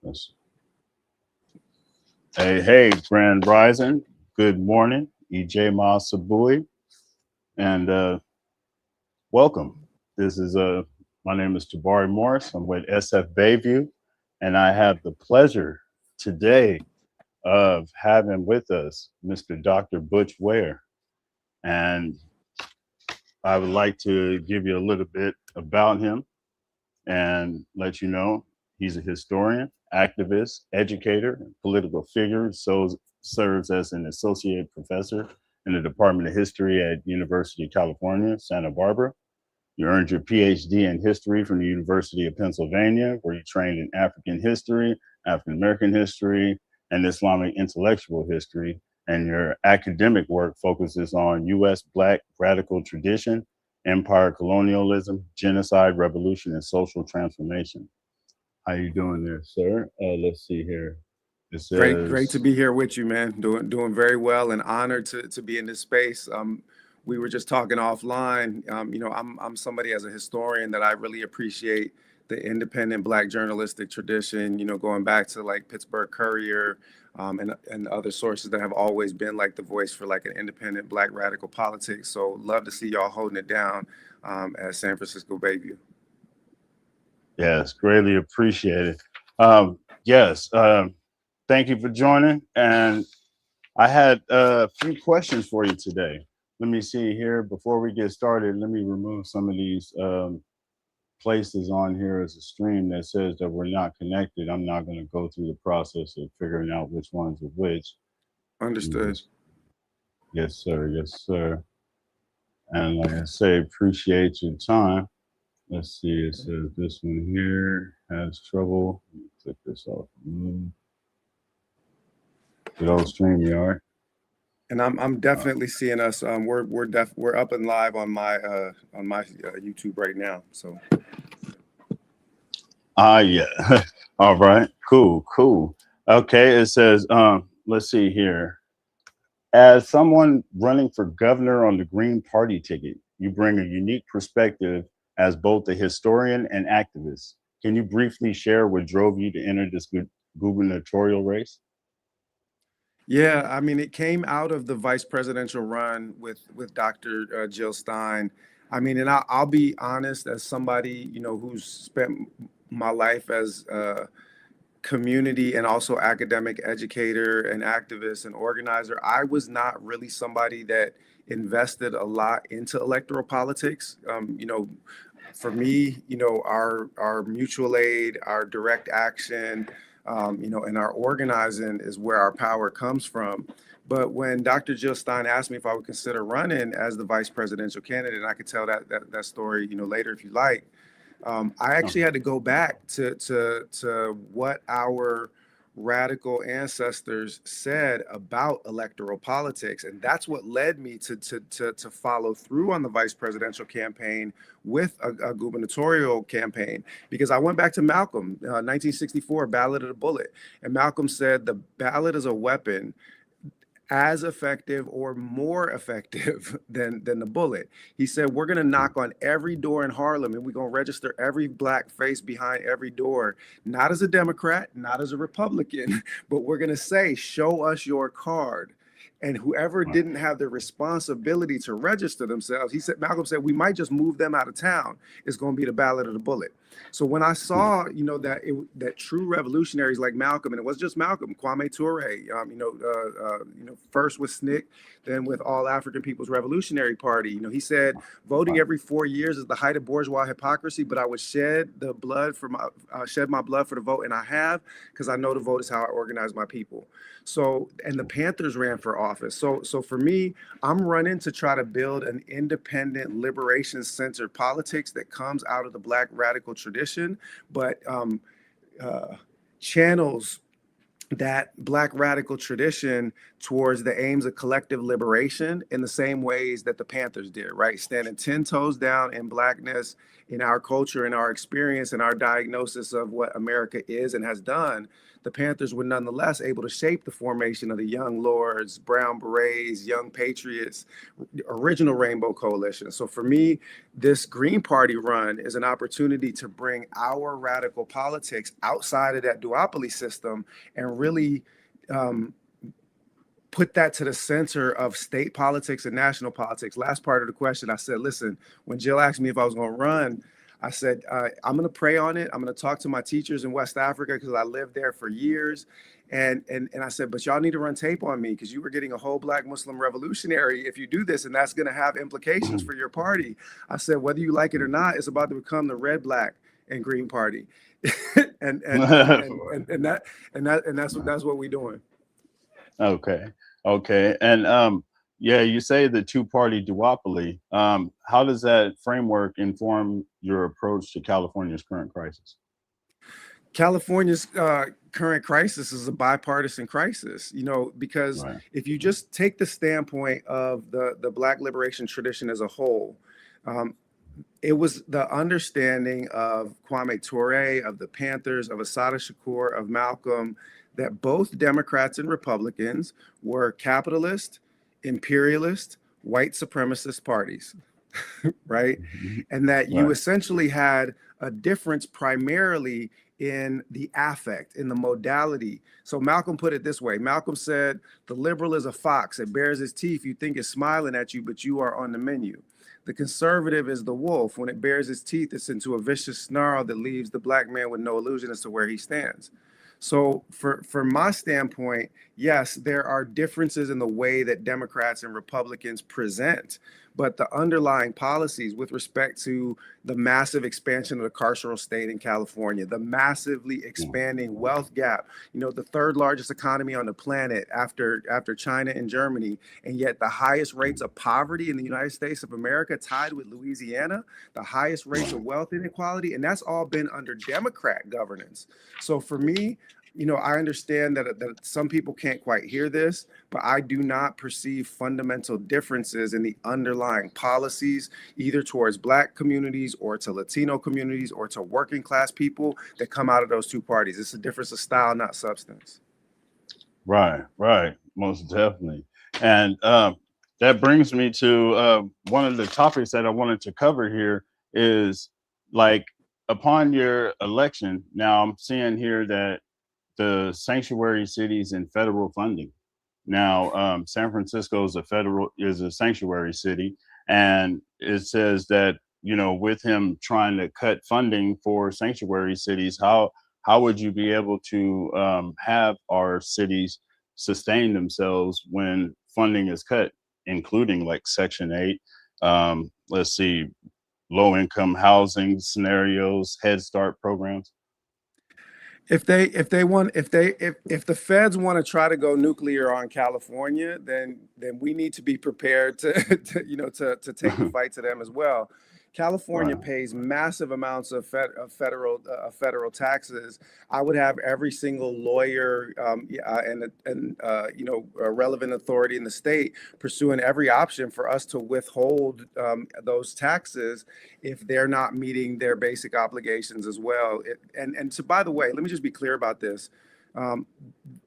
Let's- Hey, Grand Rising. Good morning, EJ Sabui, and welcome. This is my name is Tabari Morris. I'm with SF Bayview, and I have the pleasure today of having with us Mr. Dr. Butch Ware. And I would like to give you a little bit about him and let you know he's a historian, activist, educator, and political figure. So serves as an associate professor in the Department of History at University of California, Santa Barbara. You earned your PhD in history from the University of Pennsylvania, where you trained in African history, African American history, and Islamic intellectual history. And your academic work focuses on U.S. Black radical tradition, empire colonialism, genocide, revolution, and social transformation. How you doing there, sir? Let's see here. It Great to says, be here with you, man. Doing very well and honored to be in this space. We were just talking offline. I'm somebody as a historian that I really appreciate the independent Black journalistic tradition. Going back to like Pittsburgh Courier, and other sources that have always been like the voice for like an independent Black radical politics. So love to see y'all holding it down at San Francisco Bayview. yes, greatly appreciated. Yes, thank you for joining. And I had a few questions for you today. Let me see here. Before we get started, let me remove some of these places on here as a stream that says that we're not connected. I'm not going to go through the process of figuring out which ones are which. Understood. Yes, sir. Yes, sir. And like I say, appreciate your time. Let's see. It says this one here has trouble. Let me click this off. Good old StreamYard. And I'm Uh, definitely seeing us. We're up and live on my YouTube right now. So yeah. All right. Cool. Cool. Okay. It says, let's see here. As someone running for governor on the Green Party ticket, you bring a unique perspective as both a historian and activist. Can you briefly share what drove you to enter this gubernatorial race? yeah, I mean, it came out of the vice presidential run with Dr. Jill Stein. I mean, and I'll be honest, as somebody who's spent my life as community and also academic educator and activist and organizer, I was not really somebody that invested a lot into electoral politics. For me, our mutual aid, our direct action, and our organizing is where our power comes from. But when Dr. Jill Stein asked me if I would consider running as the vice presidential candidate, and I could tell that story, later if you like. I Oh, actually had to go back to what our radical ancestors said about electoral politics, and that's what led me to follow through on the vice presidential campaign with a gubernatorial campaign, because I went back to Malcolm, 1964, Ballot of the Bullet, and Malcolm said the ballot is a weapon as effective or more effective than the bullet. He said, we're going to knock on every door in Harlem and we're going to register every Black face behind every door, not as a Democrat, not as a Republican, but we're going to say, show us your card. And whoever wow. didn't have the responsibility to register themselves, he said, Malcolm said, we might just move them out of town. It's going to be the ballot of the bullet. So when I saw, that true revolutionaries like Malcolm, and it was just Malcolm, Kwame Ture, first with SNCC, then with All African People's Revolutionary Party. He said voting every 4 years is the height of bourgeois hypocrisy, but I would shed my blood for the vote, and I have, because I know the vote is how I organize my people. So, and the Panthers ran for office. So for me, I'm running to try to build an independent, liberation-centered politics that comes out of the Black radical tradition, but channels that Black radical tradition towards the aims of collective liberation in the same ways that the Panthers did, right? Standing 10 toes down in Blackness, in our culture, in our experience, in our diagnosis of what America is and has done. The Panthers were nonetheless able to shape the formation of the Young Lords, Brown Berets, Young Patriots, original Rainbow Coalition. So for me, this Green Party run is an opportunity to bring our radical politics outside of that duopoly system and really put that to the center of state politics and national politics. Last part of the question, I said, listen, when Jill asked me if I was going to run, I said, I'm going to pray on it. I'm going to talk to my teachers in West Africa because I lived there for years. And I said, but y'all need to run tape on me because you were getting a whole Black Muslim revolutionary if you do this, and that's going to have implications for your party. I said, whether you like it or not, it's about to become the red, black, and green party. and that's what we're doing. Okay. And yeah, you say the two-party duopoly. How does that framework inform your approach to California's current crisis? California's current crisis is a bipartisan crisis, because if you just take the standpoint of the Black liberation tradition as a whole, it was the understanding of Kwame Ture, of the Panthers, of Assata Shakur, of Malcolm, that both Democrats and Republicans were capitalist, imperialist, white supremacist parties, right? And that you essentially had a difference primarily in the affect, in the modality. So Malcolm put it this way. Malcolm said, the liberal is a fox. It bares its teeth. You think it's smiling at you, but you are on the menu. The conservative is the wolf. When it bares its teeth, it's into a vicious snarl that leaves the Black man with no illusion as to where he stands. So for my standpoint, yes, there are differences in the way that Democrats and Republicans present, but the underlying policies with respect to the massive expansion of the carceral state in California, the massively expanding wealth gap, the third largest economy on the planet after China and Germany, and yet the highest rates of poverty in the United States of America, tied with Louisiana, the highest rates of wealth inequality, and that's all been under Democrat governance. So for me, I understand that some people can't quite hear this, but I do not perceive fundamental differences in the underlying policies, either towards Black communities or to Latino communities or to working class people that come out of those two parties. It's a difference of style, not substance. Right, most definitely. And that brings me to one of the topics that I wanted to cover here is, like, upon your election, now I'm seeing here that the sanctuary cities and federal funding. Now, San Francisco is a sanctuary city, and it says that, with him trying to cut funding for sanctuary cities, how would you be able to have our cities sustain themselves when funding is cut, including like Section 8, let's see, low income housing scenarios, Head Start programs? If the feds want to try to go nuclear on California, then we need to be prepared to take the fight to them as well. California pays massive amounts of federal taxes. I would have every single lawyer and relevant authority in the state pursuing every option for us to withhold those taxes if they're not meeting their basic obligations as well. So, by the way, let me just be clear about this.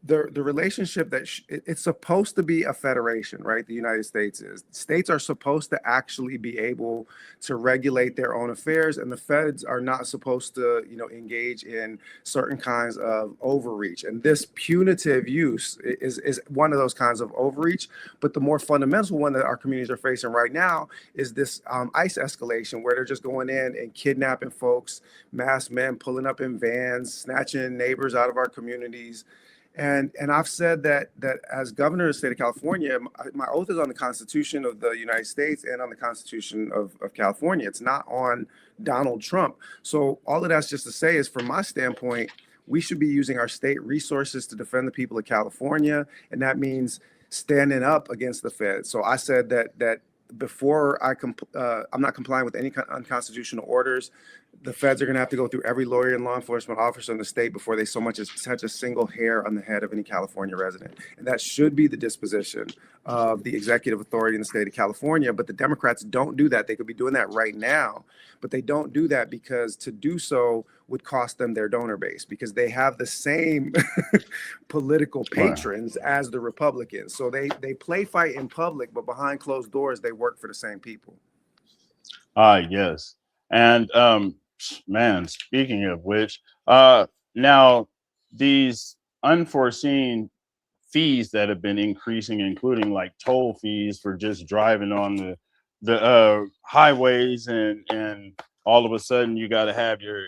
The relationship that it's supposed to be a federation, right? The United States is. States are supposed to actually be able to regulate their own affairs, and the feds are not supposed to, engage in certain kinds of overreach. And this punitive use is one of those kinds of overreach. But the more fundamental one that our communities are facing right now is this ICE escalation, where they're just going in and kidnapping folks, masked men pulling up in vans, snatching neighbors out of our communities. And I've said that as governor of the state of California, my oath is on the Constitution of the United States and on the Constitution of California. It's not on Donald Trump. So all of that's just to say is, from my standpoint, we should be using our state resources to defend the people of California. And that means standing up against the feds. So I said that before I'm not complying with any unconstitutional orders, The feds are going to have to go through every lawyer and law enforcement officer in the state before they so much as touch a single hair on the head of any California resident. And that should be the disposition of the executive authority in the state of California. But the Democrats don't do that. They could be doing that right now, but they don't do that because to do so would cost them their donor base because they have the same political Right. patrons as the Republicans. So they play fight in public, but behind closed doors, they work for the same people. Yes. And man, speaking of which, now these unforeseen fees that have been increasing, including like toll fees for just driving on the highways, and all of a sudden you got to have your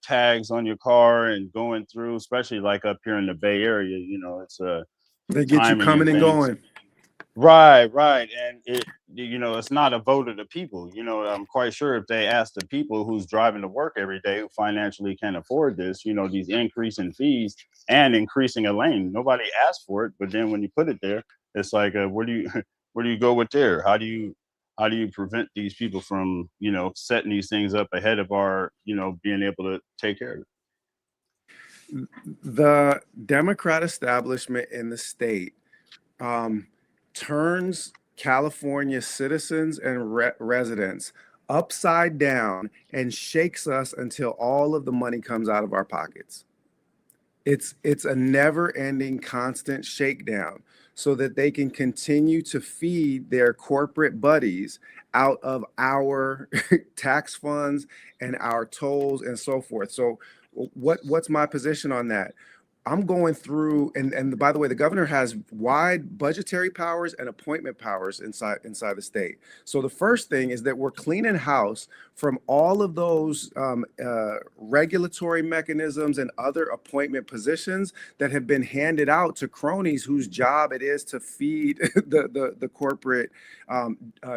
tags on your car and going through, especially like up here in the Bay Area. You know, it's a They get you timing and coming and things. going. Right. And it's not a vote of the people. I'm quite sure if they ask the people who's driving to work every day who financially can afford this, these increasing fees and increasing a lane, nobody asked for it. But then when you put it there, it's like, where do you where do you go with there? How do you prevent these people from, setting these things up ahead of our, being able to take care of it? The Democrat establishment in the state um, turns California citizens and residents upside down and shakes us until all of the money comes out of our pockets. It's a never-ending constant shakedown so that they can continue to feed their corporate buddies out of our tax funds and our tolls and so forth. So what's my position on that? I'm going through, and by the way, the governor has wide budgetary powers and appointment powers inside the state. So the first thing is that we're cleaning house from all of those regulatory mechanisms and other appointment positions that have been handed out to cronies whose job it is to feed the corporate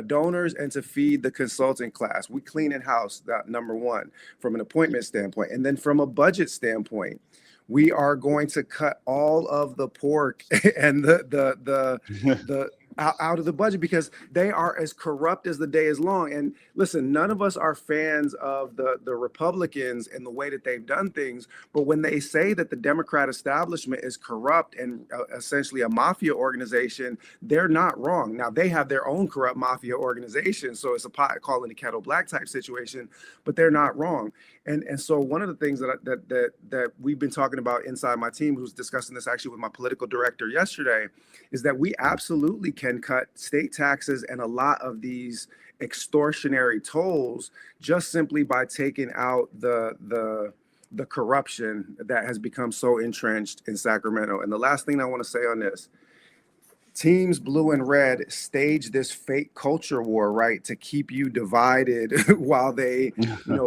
donors and to feed the consulting class. We clean in house, that number one, from an appointment standpoint, and then from a budget standpoint. We are going to cut all of the pork and the out of the budget because they are as corrupt as the day is long. And listen, none of us are fans of the Republicans and the way that they've done things. But when they say that the Democrat establishment is corrupt and essentially a mafia organization, they're not wrong. Now they have their own corrupt mafia organization, so it's a pot calling the kettle black type situation. But they're not wrong. And so one of the things that we've been talking about inside my team, who's discussing this actually with my political director yesterday, is that we absolutely can cut state taxes and a lot of these extortionary tolls just simply by taking out the corruption that has become so entrenched in Sacramento. And the last thing I want to say on this, teams blue and red stage this fake culture war, right, to keep you divided while they,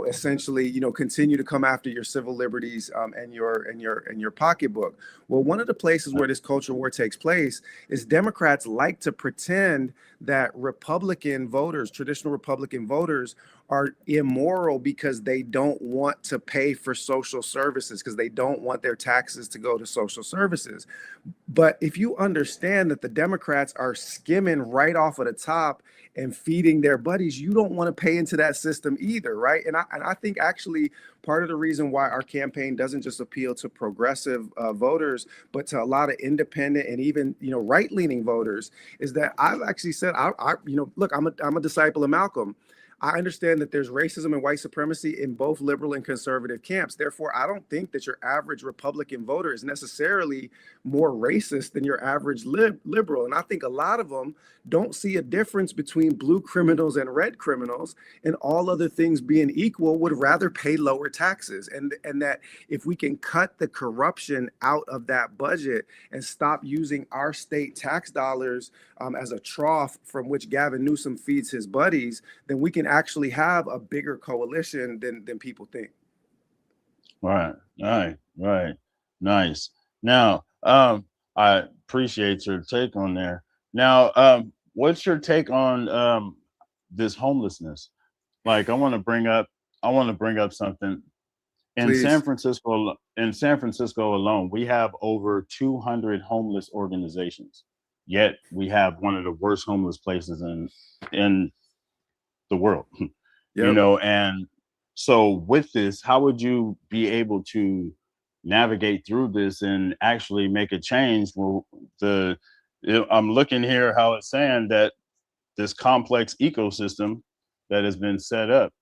essentially, continue to come after your civil liberties and your pocketbook. Well, one of the places where this culture war takes place is Democrats like to pretend that Republican voters, traditional Republican voters, are immoral because they don't want to pay for social services, because they don't want their taxes to go to social services. But if you understand that the Democrats are skimming right off of the top and feeding their buddies, you don't want to pay into that system either, right? And I think actually part of the reason why our campaign doesn't just appeal to progressive voters, but to a lot of independent and even right-leaning voters, is that I've actually said, look, I'm a disciple of Malcolm. I understand that there's racism and white supremacy in both liberal and conservative camps. Therefore, I don't think that your average Republican voter is necessarily more racist than your average liberal. And I think a lot of them don't see a difference between blue criminals and red criminals, and all other things being equal, would rather pay lower taxes. And that if we can cut the corruption out of that budget and stop using our state tax dollars as a trough from which Gavin Newsom feeds his buddies, then we can actually have a bigger coalition than people think. Right. Nice. Now, I appreciate your take on there. Now, what's your take on this homelessness? Like, I want to bring up something. In San Please. Francisco, alone, we have over 200 homeless organizations. Yet we have one of the worst homeless places in the world. Yep. And So with this, how would you be able to navigate through this and actually make a change? Well, I'm looking here how it's saying that this complex ecosystem that has been set up,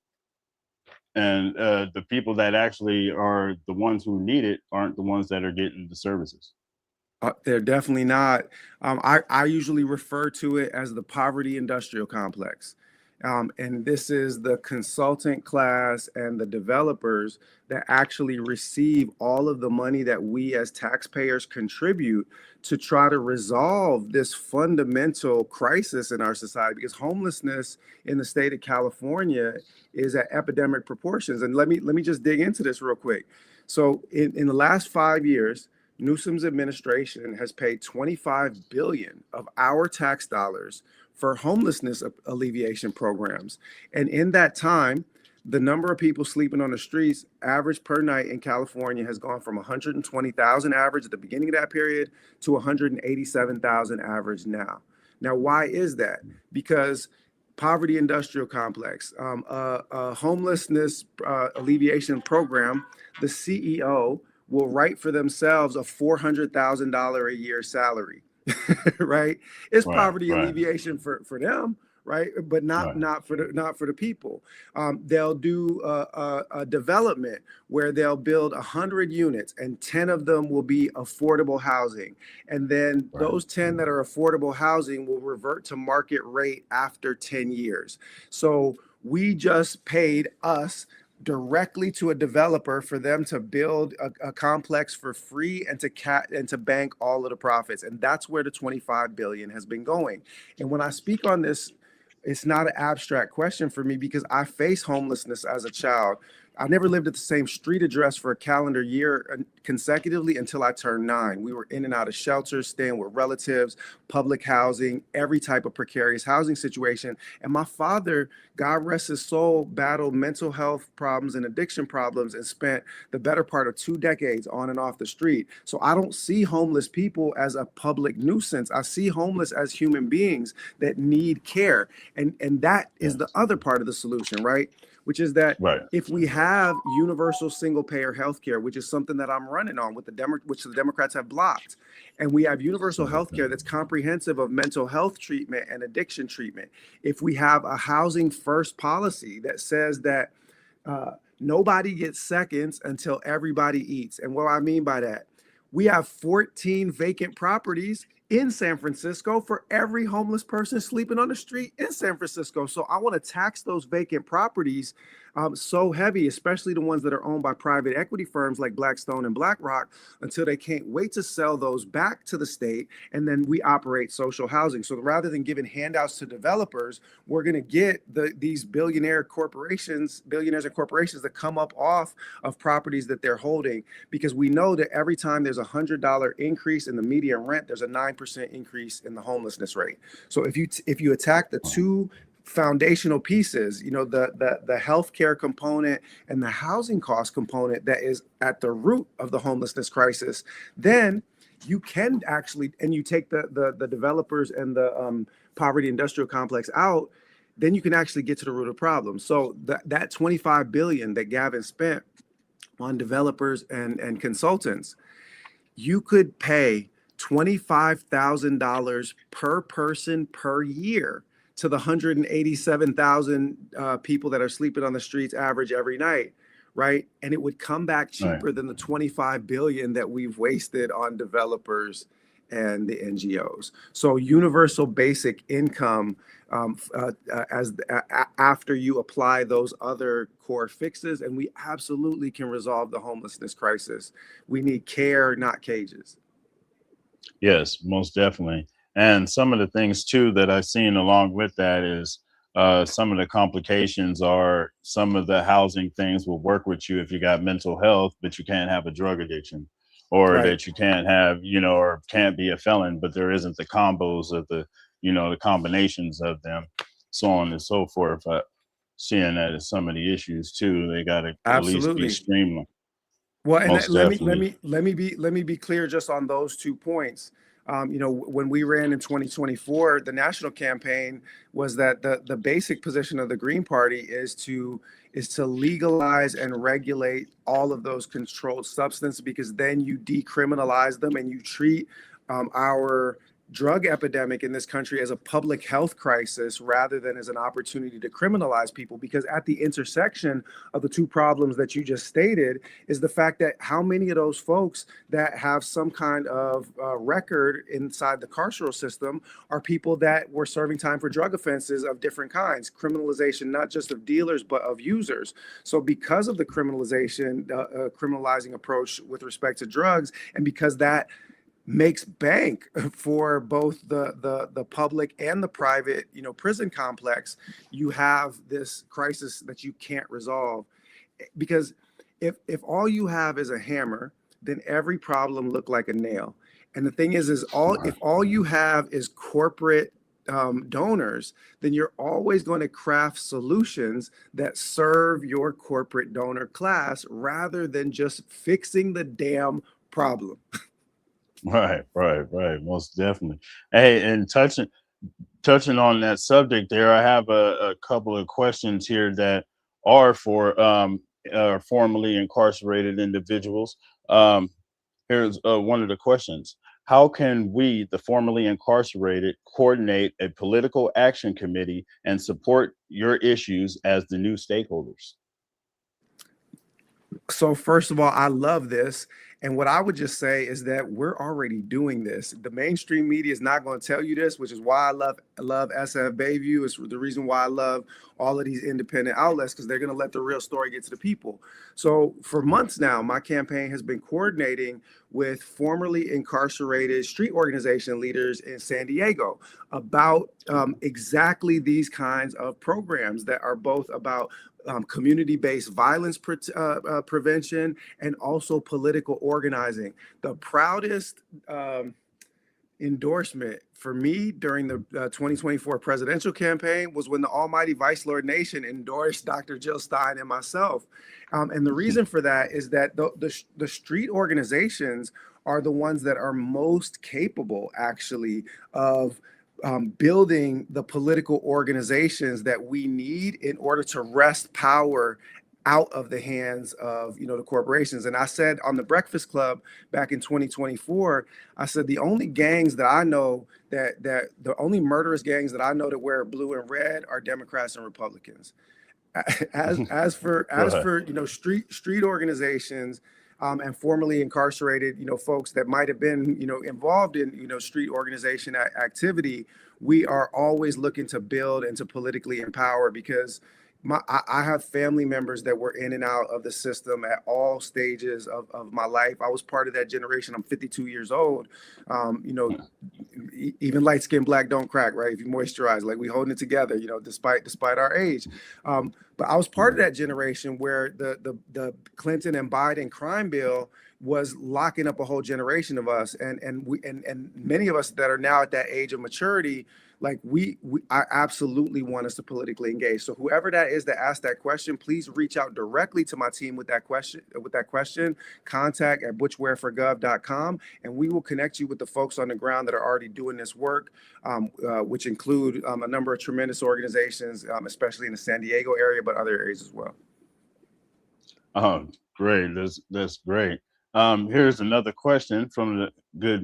and the people that actually are the ones who need it aren't the ones that are getting the services. They're definitely not. I usually refer to it as the poverty industrial complex. And this is the consultant class and the developers that actually receive all of the money that we as taxpayers contribute to try to resolve this fundamental crisis in our society. Because homelessness in the state of California is at epidemic proportions. And let me just dig into this real quick. So in the last 5 years, Newsom's administration has paid 25 billion of our tax dollars for homelessness alleviation programs. And in that time, the number of people sleeping on the streets average per night in California has gone from 120,000 average at the beginning of that period to 187,000 average now. Now, why is that? Because poverty industrial complex, a homelessness alleviation program, the CEO will write for themselves a $400,000 a year salary, right? It's Right, poverty right, alleviation for them, right? But not right, not for the people. They'll do a development where they'll build 100 units, and 10 of them will be affordable housing, and then right, those 10 that are affordable housing will revert to market rate after 10 years. So we just paid us directly to a developer for them to build a complex for free and to bank all of the profits, and that's where the 25 billion has been going. And when I speak on this, it's not an abstract question for me because I faced homelessness as a child. I never lived at the same street address for a calendar year consecutively until I turned 9. We were in and out of shelters, staying with relatives, public housing, every type of precarious housing situation. And my father, God rest his soul, battled mental health problems and addiction problems and spent the better part of 2 decades on and off the street. So I don't see homeless people as a public nuisance. I see homeless as human beings that need care. And that is the yes, other part of the solution, right? Which is that right, if we have universal single payer health care, which is something that I'm running on with which the Democrats have blocked, and we have universal single health care thing. that's comprehensive of mental health treatment and addiction treatment, if we have a housing first policy that says that nobody gets seconds until everybody eats. And what I mean by that, we have 14 vacant properties in San Francisco for every homeless person sleeping on the street in San Francisco. So I want to tax those vacant properties so heavy, especially the ones that are owned by private equity firms like Blackstone and BlackRock, until they can't wait to sell those back to the state. And then we operate social housing. So rather than giving handouts to developers, we're going to get these billionaires and corporations that come up off of properties that they're holding, because we know that every time there's $100 increase in the median rent, there's a 9% increase in the homelessness rate. So if you attack the two foundational pieces, the healthcare component and the housing cost component that is at the root of the homelessness crisis, then you can actually, and you take the developers and the poverty industrial complex out, then you can actually get to the root of the problem. So that 25 billion that Gavin spent on developers and consultants, you could pay $25,000 per person per year to the 187,000 people that are sleeping on the streets average every night, right? And it would come back Right. cheaper than the 25 billion that we've wasted on developers and the NGOs. So universal basic income, after you apply those other core fixes, and we absolutely can resolve the homelessness crisis. We need care, not cages. Yes, most definitely. And some of the things too that I've seen along with that is some of the complications are some of the housing things will work with you if you got mental health, but you can't have a drug addiction, or Right. that you can't have, or can't be a felon, but there isn't the combos of the combinations of them, so on and so forth. Seeing that as some of the issues too, they got to at least be Absolutely. streamlined. Well, and Most let me definitely. let me be clear just on those 2 points. When we ran in 2024, the national campaign was that the basic position of the Green Party is to legalize and regulate all of those controlled substances, because then you decriminalize them and you treat our drug epidemic in this country as a public health crisis rather than as an opportunity to criminalize people. Because at the intersection of the two problems that you just stated is the fact that how many of those folks that have some kind of record inside the carceral system are people that were serving time for drug offenses of different kinds, criminalization not just of dealers but of users. So because of the criminalizing approach with respect to drugs, and because that makes bank for both the public and the private, prison complex, you have this crisis that you can't resolve. Because if all you have is a hammer, then every problem look like a nail. And the thing is if all you have is corporate donors, then you're always going to craft solutions that serve your corporate donor class rather than just fixing the damn problem. Right. Most definitely. Hey, and touching on that subject there, I have a couple of questions here that are for formerly incarcerated individuals. Um, Here's one of the questions. How can we, the formerly incarcerated, coordinate a political action committee and support your issues as the new stakeholders? So first of all, I love this. And what I would just say is that we're already doing this. The mainstream media is not going to tell you this, which is why I love SF Bayview. It's the reason why I love all of these independent outlets, because they're going to let the real story get to the people. So for months now, my campaign has been coordinating with formerly incarcerated street organization leaders in San Diego about exactly these kinds of programs that are both about community-based violence prevention and also political organizing. The proudest endorsement for me during the 2024 presidential campaign was when the almighty Vice Lord Nation endorsed Dr. Jill Stein and myself. And the reason for that is that the street organizations are the ones that are most capable, actually, of building the political organizations that we need in order to wrest power out of the hands of the corporations. And I said on the Breakfast Club back in 2024, I said the only gangs that I know that the only murderous gangs that I know that wear blue and red are Democrats and Republicans. As for street organizations and formerly incarcerated folks that might have been involved in street organization activity, we are always looking to build and to politically empower, because I have family members that were in and out of the system at all stages of my life. I was part of that generation. I'm 52 years old. Even light skinned black don't crack, right? If you moisturize, like we holding it together, despite our age. But I was part of that generation where the Clinton and Biden crime bill was locking up a whole generation of us, and many of us that are now at that age of maturity, like I absolutely want us to politically engage. So whoever that is that asked that question, please reach out directly to my team with that question. Contact at butchwareforgov.com, and we will connect you with the folks on the ground that are already doing this work, which include a number of tremendous organizations, especially in the San Diego area, but other areas as well. Oh, great. That's great. Here's another question from the good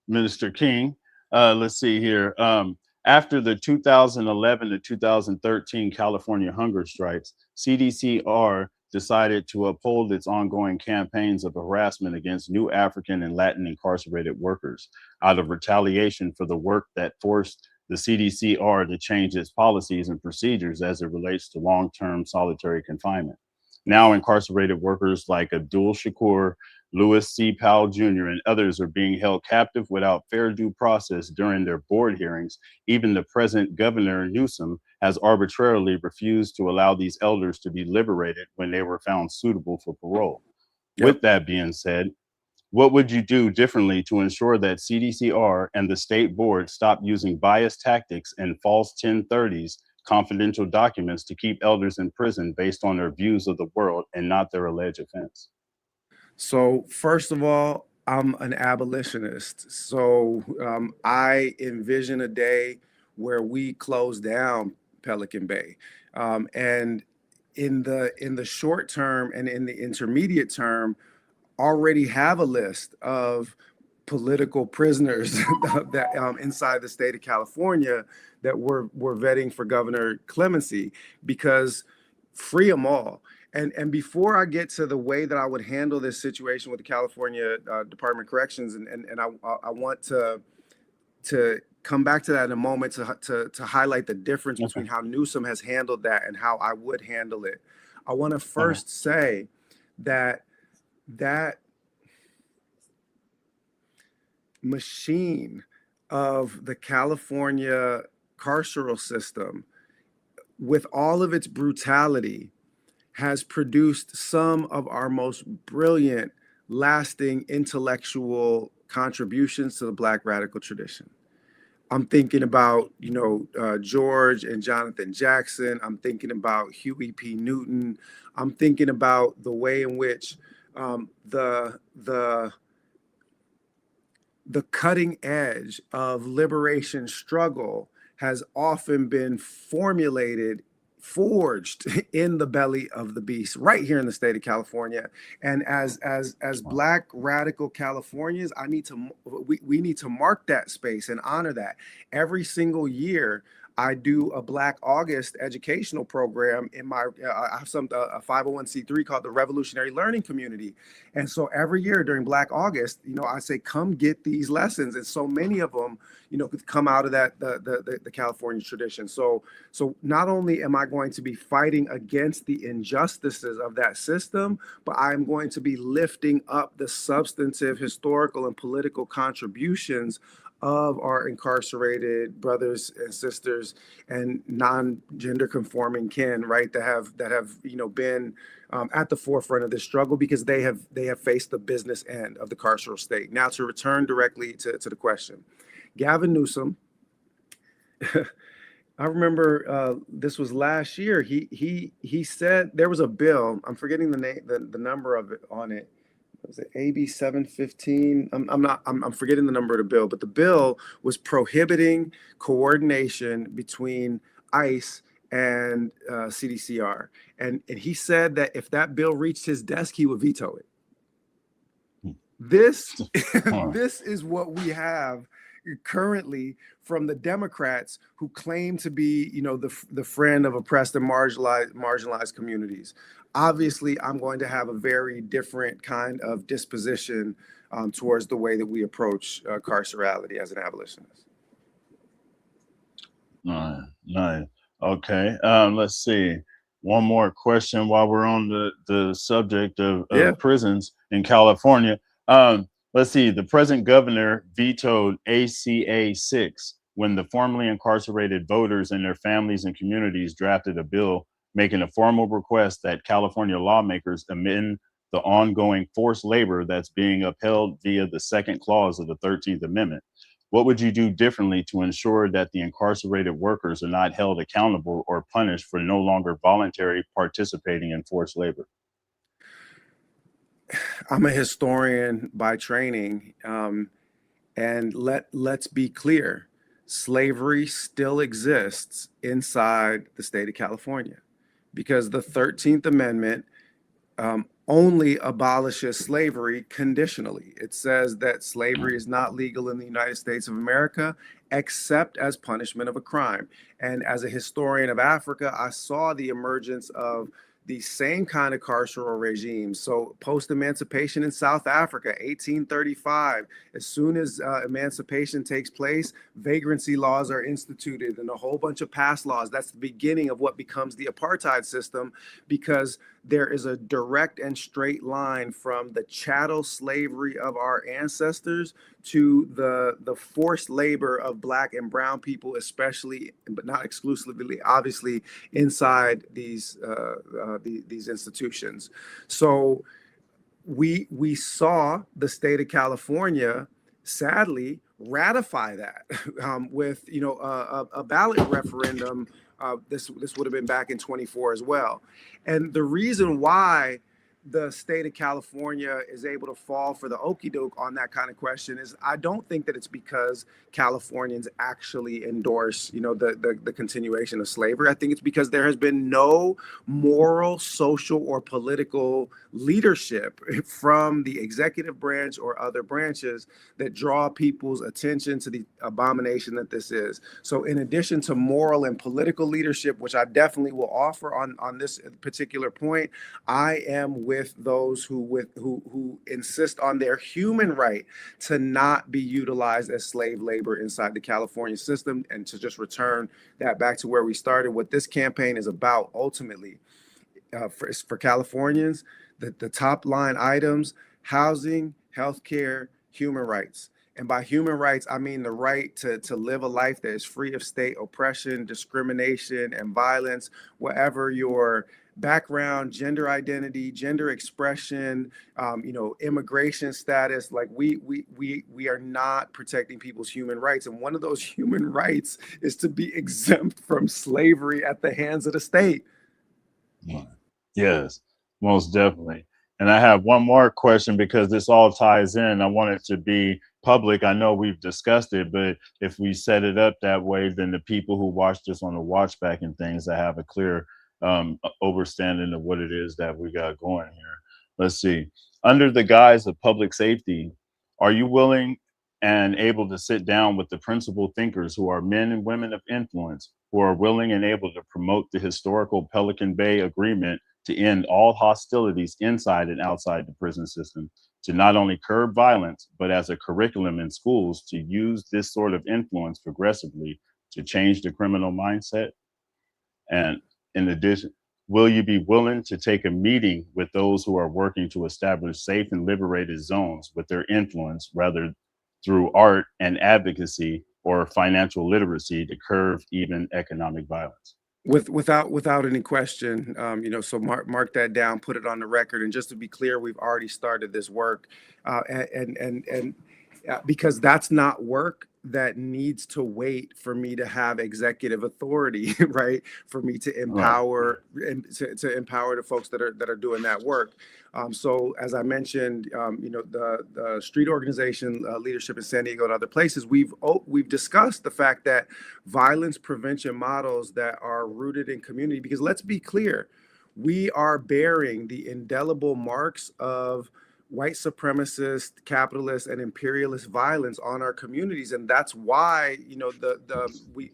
Minister King. Let's see here. After the 2011 to 2013 California hunger strikes, CDCR decided to uphold its ongoing campaigns of harassment against new African and Latin incarcerated workers out of retaliation for the work that forced the CDCR to change its policies and procedures as it relates to long-term solitary confinement. Now incarcerated workers like Abdul Shakur, Louis C. Powell Jr., and others are being held captive without fair due process during their board hearings. Even the present Governor Newsom has arbitrarily refused to allow these elders to be liberated when they were found suitable for parole. Yep. With that being said, what would you do differently to ensure that CDCR and the state board stop using biased tactics and false 1030s, confidential documents to keep elders in prison based on their views of the world and not their alleged offense? So first of all, I'm an abolitionist. So I envision a day where we close down Pelican Bay. And in the short term and in the intermediate term, already have a list of political prisoners that inside the state of California that we're vetting for governor clemency, because free them all. And before I get to the way that I would handle this situation with the California Department of Corrections, and I want to come back to that in a moment to highlight the difference Okay. between how Newsom has handled that and how I would handle it. I want to first say that that machine of the California carceral system, with all of its brutality, has produced some of our most brilliant, lasting intellectual contributions to the Black radical tradition. I'm thinking about, George and Jonathan Jackson. I'm thinking about Huey P. Newton. I'm thinking about the way in which the cutting edge of liberation struggle has often been forged in the belly of the beast right here in the state of California. And as Black radical Californians, we need to mark that space and honor that. Every single year I do a Black August educational program in my I have a 501c3 called the Revolutionary Learning Community. And so every year during Black August, I say, come get these lessons. And so many of them, come out of the California tradition. So not only am I going to be fighting against the injustices of that system, but I'm going to be lifting up the substantive, historical, and political contributions of our incarcerated brothers and sisters and non-gender conforming kin, right, that have been at the forefront of this struggle, because they have faced the business end of the carceral state. Now, to return directly to the question, Gavin Newsom, I remember this was last year. He said there was a bill. I'm forgetting the name, the number of it on it. Was it AB 715? I'm forgetting the number of the bill, but the bill was prohibiting coordination between ICE and CDCR. And he said that if that bill reached his desk, he would veto it. This this is what we have currently from the Democrats, who claim to be, the friend of oppressed and marginalized communities. Obviously, I'm going to have a very different kind of disposition towards the way that we approach carcerality as an abolitionist. Nice. Okay. Let's see. One more question while we're on the subject of prisons in California. Let's see. The present governor vetoed ACA 6 when the formerly incarcerated voters and their families and communities drafted a bill making a formal request that California lawmakers amend the ongoing forced labor that's being upheld via the second clause of the 13th Amendment. What would you do differently to ensure that the incarcerated workers are not held accountable or punished for no longer voluntarily participating in forced labor? I'm a historian by training, and let's be clear: slavery still exists inside the state of California, because the 13th Amendment only abolishes slavery conditionally. It says that slavery is not legal in the United States of America except as punishment of a crime. And as a historian of Africa, I saw the emergence of the same kind of carceral regimes. So post-emancipation in South Africa, 1835, as soon as emancipation takes place, vagrancy laws are instituted and a whole bunch of pass laws. That's the beginning of what becomes the apartheid system, because there is a direct and straight line from the chattel slavery of our ancestors to the forced labor of Black and brown people, especially, but not exclusively, obviously, inside these institutions. So we saw the state of California, sadly, ratify that with a ballot referendum. This would have been back in 24 as well. And the reason why the state of California is able to fall for the okey doke on that kind of question is I don't think that it's because Californians actually endorse, the continuation of slavery. I think it's because there has been no moral, social, or political leadership from the executive branch or other branches that draw people's attention to the abomination that this is. So, in addition to moral and political leadership, which I definitely will offer on this particular point, I am with those who insist on their human right to not be utilized as slave labor inside the California system, and to just return that back to where we started. What this campaign is about ultimately, for Californians, the top line items: housing, healthcare, human rights. And by human rights, I mean the right to live a life that is free of state oppression, discrimination, and violence, whatever your background, gender identity, gender expression, immigration status. Like we are not protecting people's human rights, and one of those human rights is to be exempt from slavery at the hands of the state. Yes, most definitely. And I have one more question because this all ties in. I want it to be public. I know we've discussed it, but if we set it up that way, then the people who watch this on the watch back and things, I have a clear understanding of what it is that we got going here. Let's see. Under the guise of public safety, are you willing and able to sit down with the principal thinkers who are men and women of influence, who are willing and able to promote the historical Pelican Bay Agreement to end all hostilities inside and outside the prison system, to not only curb violence, but as a curriculum in schools to use this sort of influence progressively to change the criminal mindset? And in addition, will you be willing to take a meeting with those who are working to establish safe and liberated zones with their influence, rather through art and advocacy or financial literacy, to curb even economic violence? Without any question, so mark that down, put it on the record. And just to be clear, we've already started this work, and because that's not work that needs to wait for me to have executive authority, right? For me to Right. empower and to empower the folks that are doing that work. So as I mentioned, the street organization leadership in San Diego and other places, we've discussed the fact that violence prevention models that are rooted in community, because let's be clear, we are bearing the indelible marks of white supremacist, capitalist, and imperialist violence on our communities, and that's why we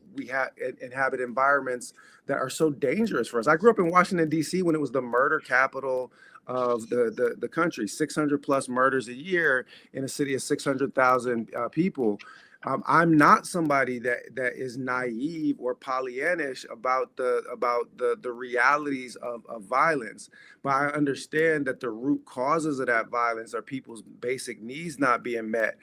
inhabit environments that are so dangerous for us. I grew up in Washington D.C. when it was the murder capital of the country, 600 plus murders a year in a city of 600,000 people. I'm not somebody that is naive or Pollyannish about the realities of violence, but I understand that the root causes of that violence are people's basic needs not being met.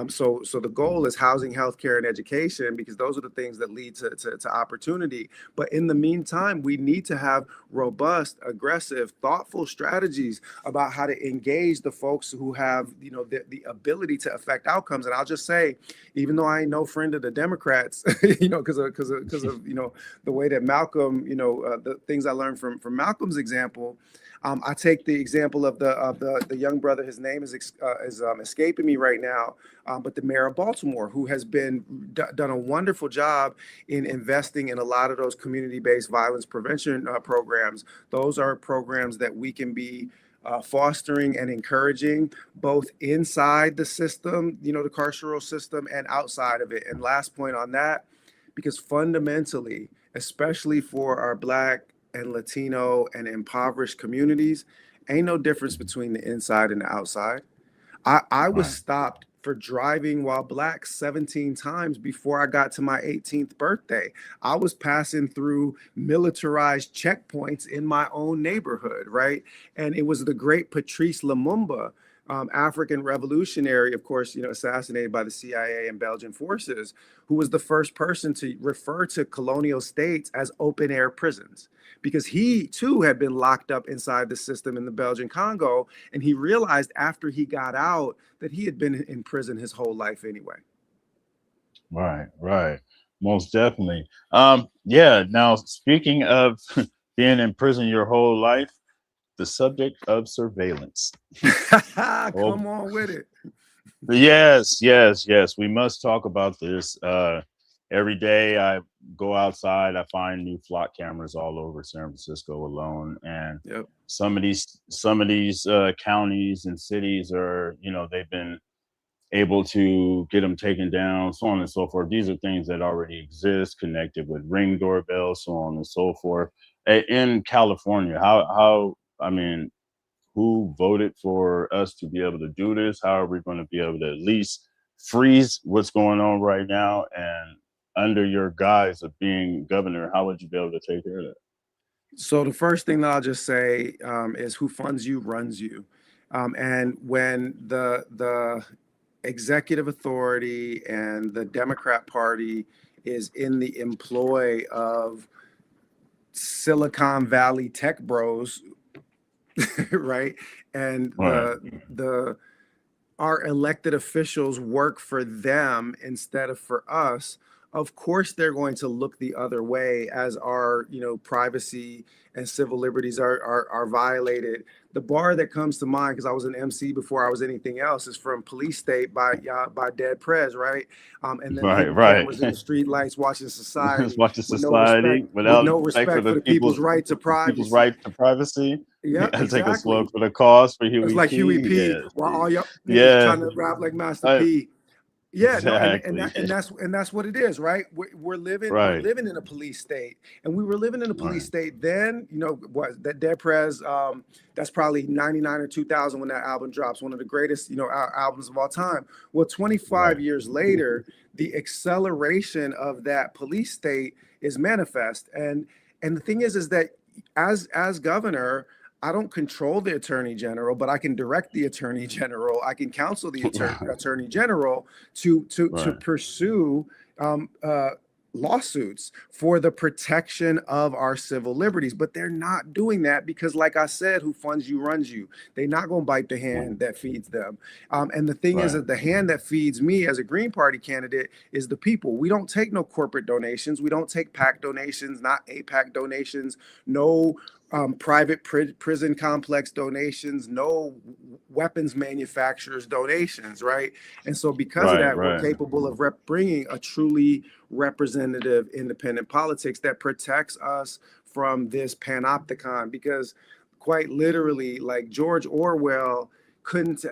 So the goal is housing, healthcare, and education, because those are the things that lead to opportunity. But in the meantime, we need to have robust, aggressive, thoughtful strategies about how to engage the folks who have the ability to affect outcomes. And I'll just say, even though I ain't no friend of the Democrats, because of the way that Malcolm, the things I learned from Malcolm's example. I take the example of the young brother. His name is escaping me right now, but the mayor of Baltimore, who has done a wonderful job in investing in a lot of those community-based violence prevention programs. Those are programs that we can be fostering and encouraging both inside the system, the carceral system, and outside of it. And last point on that, because fundamentally, especially for our Black and Latino and impoverished communities, ain't no difference between the inside and the outside. I was Right. stopped for driving while Black 17 times before I got to my 18th birthday. I was passing through militarized checkpoints in my own neighborhood, right? And it was the great Patrice Lumumba, African revolutionary, of course, assassinated by the CIA and Belgian forces, who was the first person to refer to colonial states as open air prisons, because he too had been locked up inside the system in the Belgian Congo. And he realized after he got out that he had been in prison his whole life anyway. Right, right. Most definitely. Yeah. Now, speaking of being in prison your whole life, the subject of surveillance. Oh, Come on with it. yes, yes, yes. We must talk about this. Every day I go outside, I find new flock cameras all over San Francisco alone, and Yep. some of these counties and cities are, they've been able to get them taken down, so on and so forth. These are things that already exist, connected with Ring doorbells, so on and so forth. In California, I mean, who voted for us to be able to do this? How are we going to be able to at least freeze what's going on right now? And under your guise of being governor, how would you be able to take care of that? So the first thing that I'll just say is who funds you runs you. And when the executive authority and the Democrat Party is in the employ of Silicon Valley tech bros, right? And Right, the our elected officials work for them instead of for us, of course they're going to look the other way as our, privacy and civil liberties are violated. The bar that comes to mind, because I was an MC before I was anything else, is from Police State by Dead Prez, right? And them right, hidden right. cameras in the street lights watching Let's society watch the with no respect, society without respect for for the people's right to the people's privacy. right to privacy. Yep, I take a slug exactly. for the cause for It's Huey like Huey P. P. Yes, While all y'all niggas yeah, trying to rap like Master I, P. Yeah, no, exactly. and that's what it is, right? We're Right, living in a police state, and we were living in a police right, state then. What that Dead Prez, that's probably '99 or 2000 when that album drops, one of the greatest albums of all time. Well, 25 right, years later, the acceleration of that police state is manifest, and the thing is that as governor, I don't control the attorney general, but I can direct the attorney general. I can counsel the attorney general to right, pursue um, uh, lawsuits for the protection of our civil liberties. But they're not doing that because, like I said, who funds you runs you. They're not going to bite the hand that feeds them. And the thing is right, that the hand that feeds me as a Green Party candidate is the people. We don't take no corporate donations. We don't take PAC donations, not APAC donations, no private prison complex donations, no weapons manufacturers donations, right? And so because of right, that, we're right, capable of bringing a truly representative independent politics that protects us from this panopticon, because quite literally, like George Orwell couldn't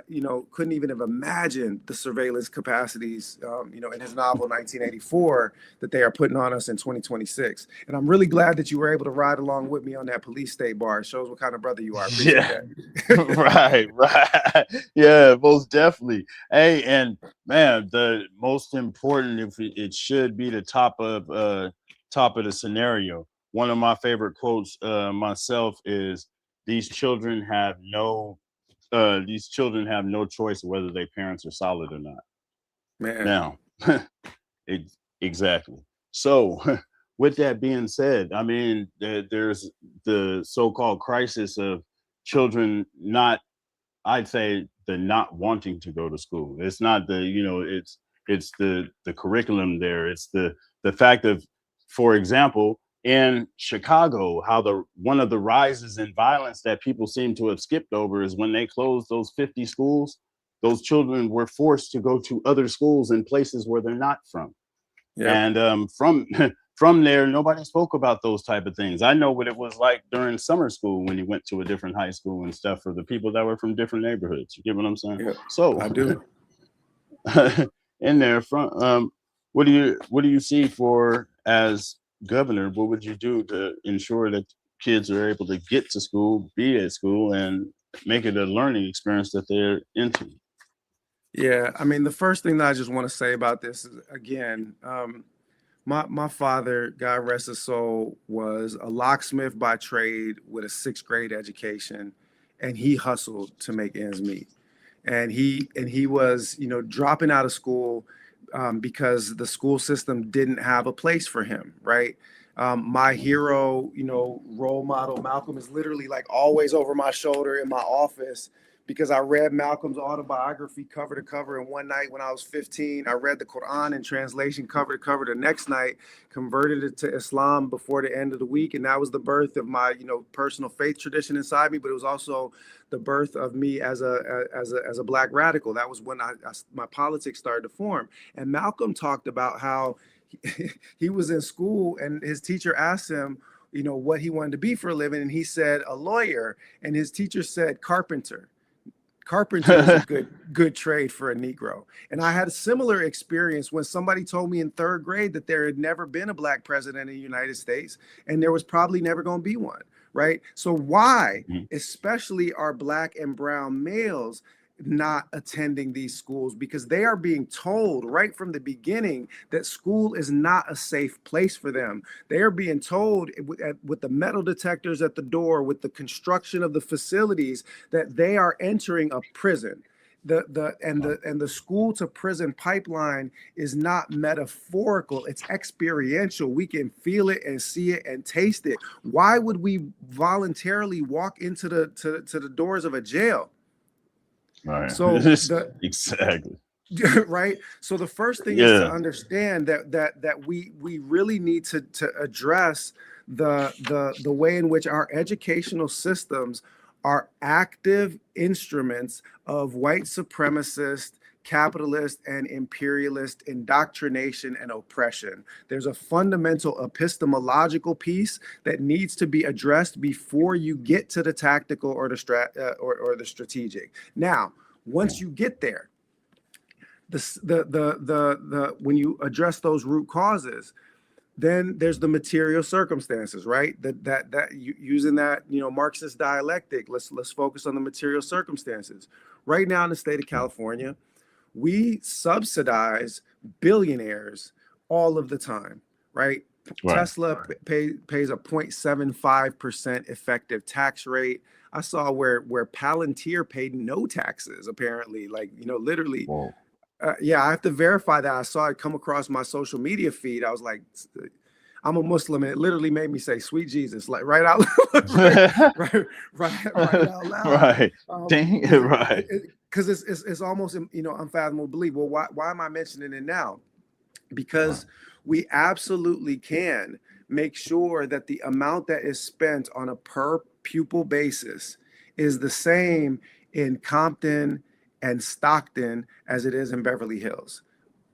even have imagined the surveillance capacities, in his novel 1984 that they are putting on us in 2026. And I'm really glad that you were able to ride along with me on that police state bar. It shows what kind of brother you are. I appreciate yeah, that. right, right, yeah, most definitely. Hey, and man, the most important, if it should be the top of the scenario. One of my favorite quotes myself is, "These children have no these children have no choice whether their parents are solid or not." Man. Now, exactly. So, with that being said, I mean, there's the so-called crisis of children not, I'd say, the not wanting to go to school. It's not it's the curriculum there. It's the fact of, for example, in Chicago, how the one of the rises in violence that people seem to have skipped over is when they closed those 50 schools. Those children were forced to go to other schools in places where they're not from, Yep. and from from there, nobody spoke about those type of things. I know what it was like during summer school when you went to a different high school and stuff for the people that were from different neighborhoods. You get what I'm saying? Yep. So, I do. in there, from what do you see for as governor? What would you do to ensure that kids are able to get to school, be at school, and make it a learning experience that they're into? Yeah. I mean, the first thing that I just want to say about this is, again, my father, God rest his soul, was a locksmith by trade with a sixth grade education, and he hustled to make ends meet. And he was, dropping out of school because the school system didn't have a place for him, right? My hero, role model, Malcolm, is literally like always over my shoulder in my office because I read Malcolm's autobiography cover to cover in one night when I was 15. I read the Quran in translation cover to cover the next night, converted it to Islam before the end of the week. And that was the birth of my, personal faith tradition inside me, but it was also the birth of me as a black radical. That was when my politics started to form. And Malcolm talked about how he was in school and his teacher asked him, what he wanted to be for a living. And he said, a lawyer. And his teacher said, carpenter. Carpenter is a good trade for a Negro. And I had a similar experience when somebody told me in third grade that there had never been a black president in the United States, and there was probably never going to be one, right? So why, especially are black and brown males not attending these schools? Because they are being told right from the beginning that school is not a safe place for them. They are being told with the metal detectors at the door, with the construction of the facilities, that they are entering a prison. The school to prison pipeline is not metaphorical, it's experiential. We can feel it and see it and taste it. Why would we voluntarily walk into the doors of a jail? Right. So exactly. Right. So the first thing is to understand that we really need to address the way in which our educational systems are active instruments of white supremacist, capitalist, and imperialist indoctrination and oppression. There's a fundamental epistemological piece that needs to be addressed before you get to the tactical or the strategic. Now, once you get there, when you address those root causes, then there's the material circumstances, right? Using that Marxist dialectic. Let's focus on the material circumstances. Right now in the state of California, we subsidize billionaires all of the time, right? Tesla pays a 0.75% effective tax rate. I saw where Palantir paid no taxes, apparently, literally. Yeah, I have to verify that. I saw it come across my social media feed. I was like, I'm a Muslim, and it literally made me say, "Sweet Jesus!" Like right out, right out loud. Right. Right. Because it's almost unfathomable to believe. Well, why am I mentioning it now? Because we absolutely can make sure that the amount that is spent on a per pupil basis is the same in Compton and Stockton as it is in Beverly Hills.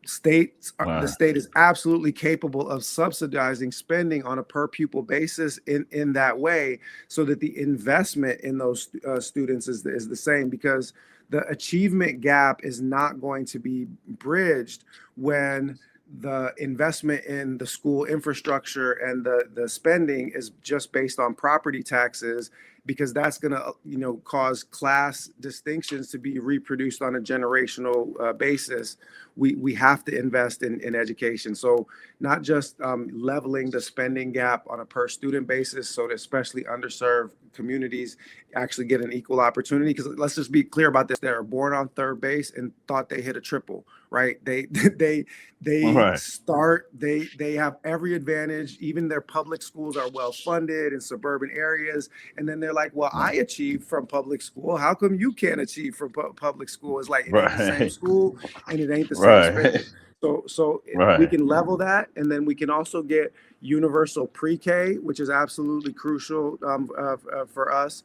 The state is absolutely capable of subsidizing spending on a per pupil basis in that way, so that the investment in those students is the same, because the achievement gap is not going to be bridged when the investment in the school infrastructure and the spending is just based on property taxes, because that's going to cause class distinctions to be reproduced on a generational basis. We have to invest in education. So not just leveling the spending gap on a per student basis, so that especially underserved communities actually get an equal opportunity. Because let's just be clear about this: they are born on third base and thought they hit a triple, right? They have every advantage. Even their public schools are well funded in suburban areas, and then they're like, well, I achieved from public school. How come you can't achieve from public school? It's like, it ain't the same school and it ain't the same spending. So we can level that, and then we can also get universal pre-K, which is absolutely crucial for us.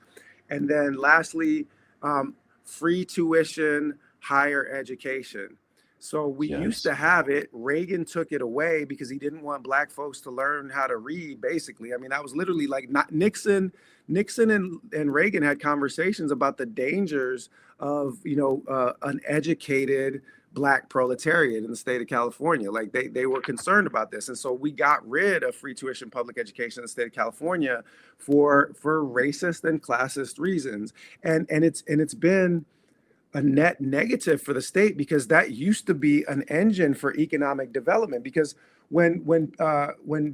And then lastly, free tuition, higher education. So we used to have it. Reagan took it away because he didn't want black folks to learn how to read, basically. I mean, that was literally like Nixon and Reagan had conversations about the dangers of, an educated black proletariat in the state of California. Like they were concerned about this. And so we got rid of free tuition public education in the state of California for racist and classist reasons. And it's been a net negative for the state, because that used to be an engine for economic development. Because when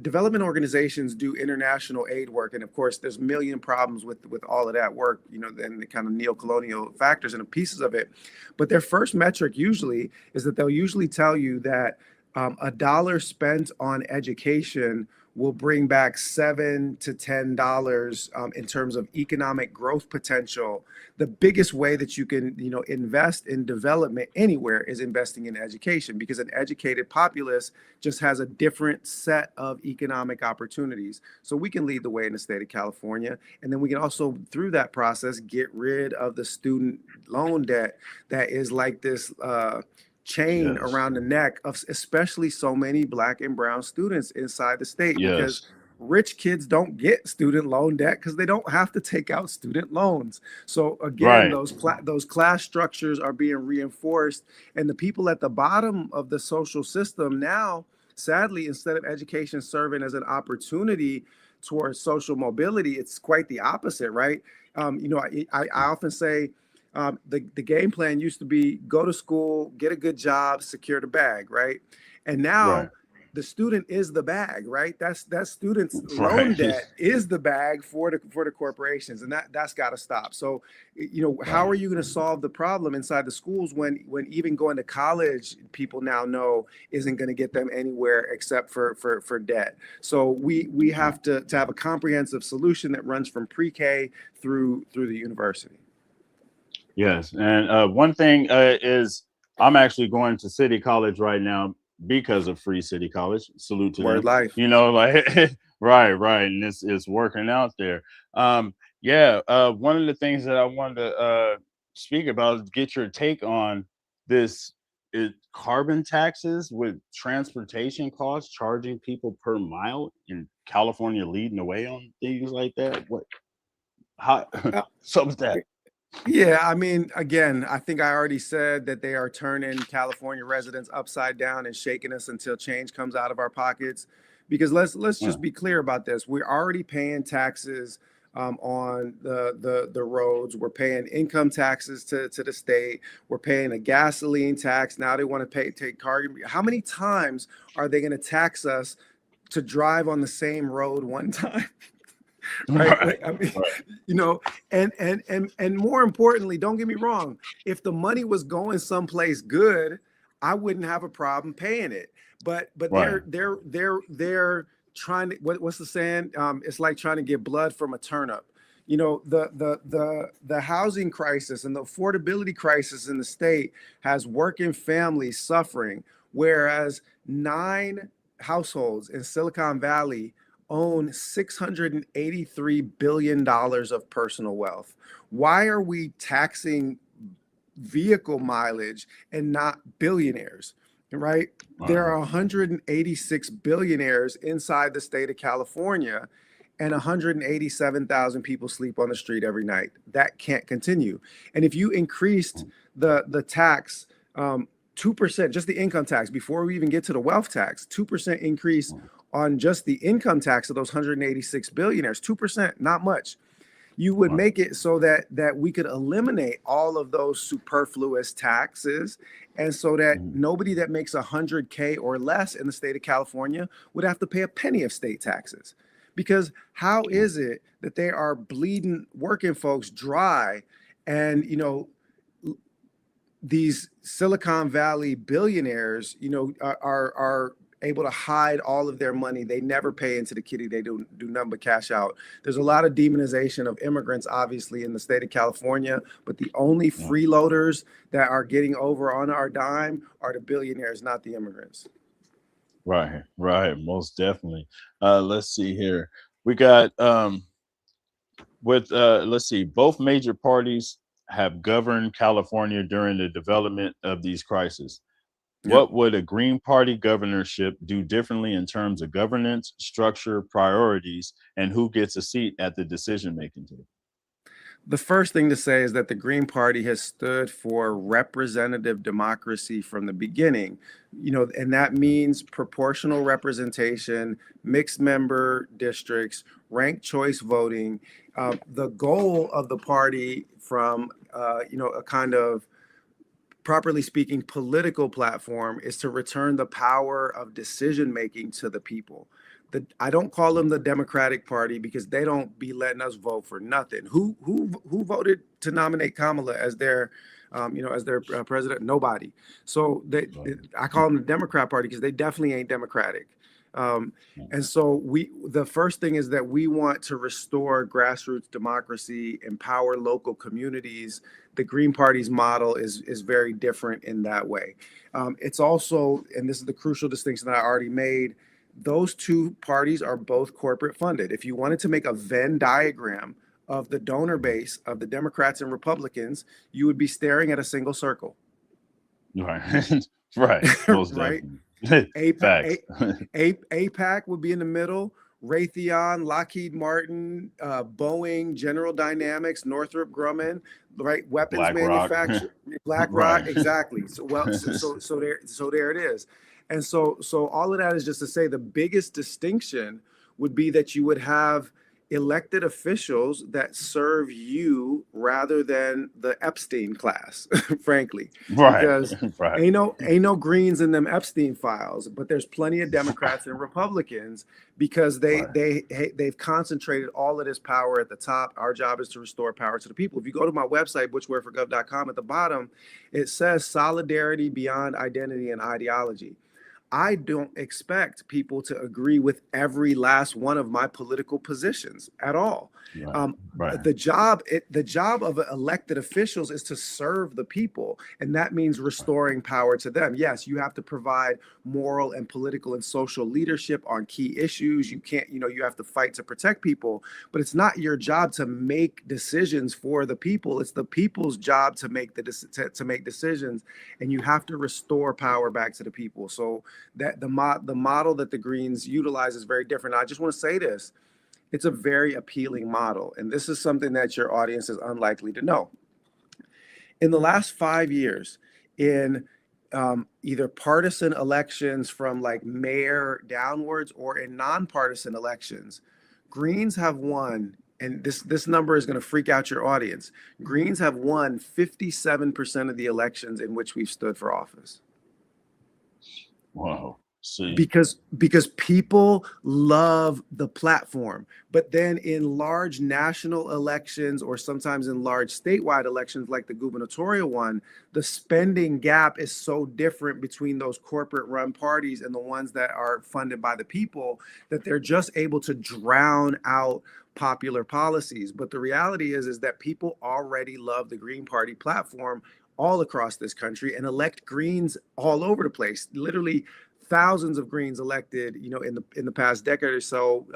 development organizations do international aid work, and of course there's a million problems with all of that work, and the kind of neo-colonial factors and pieces of it, but their first metric usually is that they'll usually tell you that A dollar spent on education will bring back $7 to $10 in terms of economic growth potential. The biggest way that you can, invest in development anywhere is investing in education, because an educated populace just has a different set of economic opportunities. So we can lead the way in the state of California, and then we can also, through that process, get rid of the student loan debt that is like this chain Yes. around the neck of especially so many Black and brown students inside the state, because Yes. rich kids don't get student loan debt because they don't have to take out student loans. So again, Right. those class structures are being reinforced, and the people at the bottom of the social system now, sadly, instead of education serving as an opportunity towards social mobility, it's quite the opposite, right? I often say, the game plan used to be go to school, get a good job, secure the bag, right? And Right. now the student is the bag, right? That student's loan Right. debt is the bag for the corporations, and that's got to stop. So, how are Right. you going to solve the problem inside the schools when even going to college, people now know isn't going to get them anywhere except for debt? So we have to have a comprehensive solution that runs from pre-K through the university. Yes, and one thing is I'm actually going to City College right now because of Free City College. Salute to Word them. life. Like right, and it's working out there. Yeah, one of the things that I wanted to speak about is get your take on this. Carbon taxes with transportation costs, charging people per mile in California, leading the way on things like that. What? How? Uh, Something's that? Yeah, I mean, again, I think I already said that they are turning California residents upside down and shaking us until change comes out of our pockets. Because let's Yeah. just be clear about this. We're already paying taxes on the roads. We're paying income taxes to the state. We're paying a gasoline tax. Now they want to take carbon. How many times are they going to tax us to drive on the same road one time? Right? Right. I mean, Right. you know, and more importantly, don't get me wrong, if the money was going someplace good, I wouldn't have a problem paying it. But Right. they're trying to, what's the saying? It's like trying to get blood from a turnip. The housing crisis and the affordability crisis in the state has working families suffering, whereas 9 households in Silicon Valley own $683 billion of personal wealth. Why are we taxing vehicle mileage and not billionaires? Right? There Right. are 186 billionaires inside the state of California, and 187,000 people sleep on the street every night. That can't continue. And if you increased the tax, 2%, just the income tax, before we even get to the wealth tax, 2% increase on just the income tax of those 186 billionaires, 2%, not much. You would Right. make it so that we could eliminate all of those superfluous taxes, and so that Mhm. nobody that makes 100K or less in the state of California would have to pay a penny of state taxes. Because how is it that they are bleeding working folks dry, and these Silicon Valley billionaires, are able to hide all of their money. They never pay into the kitty. They do nothing but cash out. There's a lot of demonization of immigrants, obviously, in the state of California, but the only Yeah. freeloaders that are getting over on our dime are the billionaires, not the immigrants. Right. Right. Most definitely. Let's see here. We got with let's see, both major parties have governed California during the development of these crises. Yep. What would a Green Party governorship do differently in terms of governance, structure, priorities, and who gets a seat at the decision making table? The first thing to say is that the Green Party has stood for representative democracy from the beginning, and that means proportional representation, mixed member districts, ranked choice voting. The goal of the party from, a kind of, properly speaking, political platform is to return the power of decision making to the people. I don't call them the Democratic Party because they don't be letting us vote for nothing. Who voted to nominate Kamala as their as their president? Nobody. So I call them the Democrat Party because they definitely ain't democratic. And so the first thing is that we want to restore grassroots democracy, empower local communities. The Green Party's model is very different in that way. It's also, and this is the crucial distinction that I already made, those two parties are both corporate funded. If you wanted to make a Venn diagram of the donor base of the Democrats and Republicans, you would be staring at a single circle. Right. Right. Most right. definitely. Facts. APAC would be in the middle. Raytheon, Lockheed Martin, Boeing, General Dynamics, Northrop Grumman, right? Weapons Black manufacturer, BlackRock, Right. exactly. So there it is. And so all of that is just to say the biggest distinction would be that you would have elected officials that serve you rather than the Epstein class, frankly. Right. Because Right. ain't no Greens in them Epstein files, but there's plenty of Democrats and Republicans because they've concentrated all of this power at the top. Our job is to restore power to the people. If you go to my website, butchwareforgov.com, at the bottom, it says solidarity beyond identity and ideology. I don't expect people to agree with every last one of my political positions at all. Right. The job of elected officials is to serve the people, and that means restoring power to them. Yes, you have to provide moral and political and social leadership on key issues. You can't, you have to fight to protect people, but it's not your job to make decisions for the people. It's the people's job to make to make decisions, and you have to restore power back to the people. So that the model that the Greens utilize is very different. I just want to say this. It's a very appealing model, and this is something that your audience is unlikely to know. In the last 5 years, in either partisan elections from like mayor downwards or in nonpartisan elections, Greens have won, and this number is going to freak out your audience. Greens have won 57% of the elections in which we've stood for office. Wow. See. Because people love the platform, but then in large national elections or sometimes in large statewide elections like the gubernatorial one, the spending gap is so different between those corporate run parties and the ones that are funded by the people that they're just able to drown out popular policies. But the reality is that people already love the Green Party platform all across this country and elect Greens all over the place. Literally thousands of Greens elected, in the past decade or so,